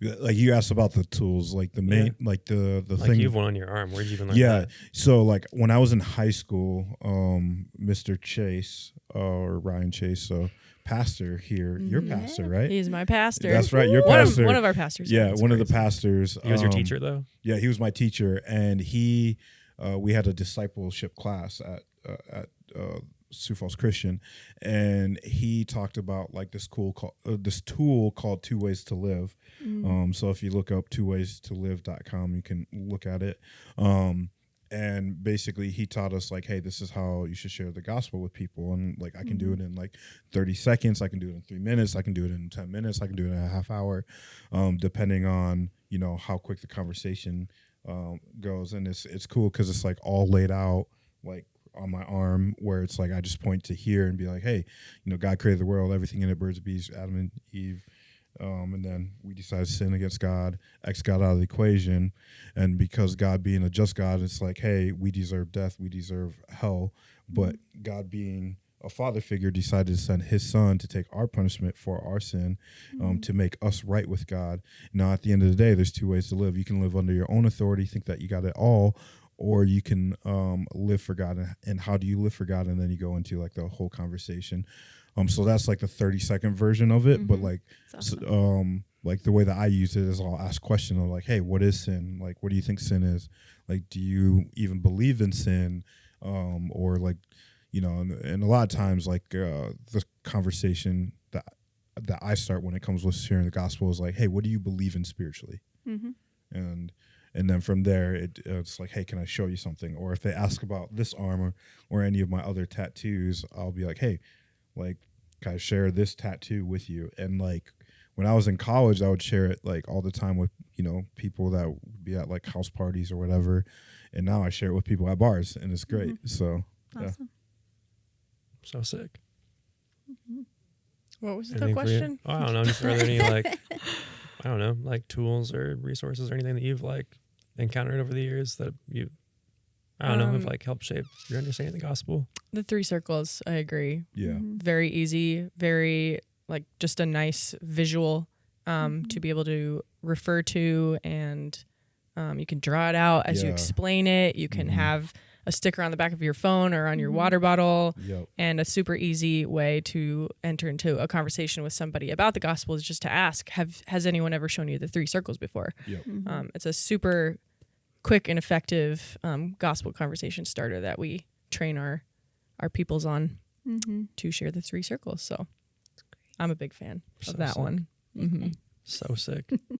Like you asked about the tools, like the main, like the Like thing. you have one on your arm. Where'd you even learn Yeah. that? So like when I was in high school, Mr. Chase or Ryan Chase, so pastor here, your pastor, right? He's my pastor. That's right, your One pastor. of our pastors. Yeah, That's one of the crazy. pastors. He was your teacher, though? Yeah, he was my teacher, and we had a discipleship class at Sioux Falls Christian, and he talked about like this tool called 2 Ways to Live. So if you look up 2waystolive.com, you can look at it. And basically he taught us like, hey, this is how you should share the gospel with people. And like, I can do it in like 30 seconds. I can do it in 3 minutes. I can do it in 10 minutes. I can do it in a half hour, depending on, how quick the conversation goes. And it's cool because it's like all laid out like on my arm, where it's like I just point to here and be like, hey, God created the world, everything in it, birds, bees, Adam and Eve. And then we decided to sin against God, X God out of the equation. And because God being a just God, it's like, hey, we deserve death, we deserve hell. But God being a father figure decided to send his son to take our punishment for our sin, to make us right with God. Now, at the end of the day, there's 2 ways to live. You can live under your own authority, think that you got it all, or you can live for God. And how do you live for God? And then you go into like the whole conversation. So that's like the 30-second version of it. But like, Awesome. like the way that I use it is I'll ask questions of like, hey, what is sin? Like, what do you think sin is? Like, do you even believe in sin? Or like, and a lot of times like the conversation that I start when it comes with sharing the gospel is like, hey, what do you believe in spiritually? And then from there, it's like, hey, can I show you something? Or if they ask about this arm or any of my other tattoos, I'll be like, hey, like, can I share this tattoo with you? And like when I was in college, I would share it like all the time with, people that would be at like house parties or whatever. And now I share it with people at bars, and it's great. So, Awesome. So sick. What was the Anything for you? question? Oh, I don't know. Just are there any like, I don't know, like tools or resources or anything that you've like encountered over the years that you, I don't know, have like helped shape your understanding of the gospel? The 3 circles, I agree. yeah. Very easy, very like just a nice visual to be able to refer to, and you can draw it out as you explain it. You can have a sticker on the back of your phone or on your water bottle. And a super easy way to enter into a conversation with somebody about the gospel is just to ask, has anyone ever shown you the 3 circles before? It's a super quick and effective gospel conversation starter that we train our peoples on to share the 3 circles. So I'm a big fan of that sick. one. So sick.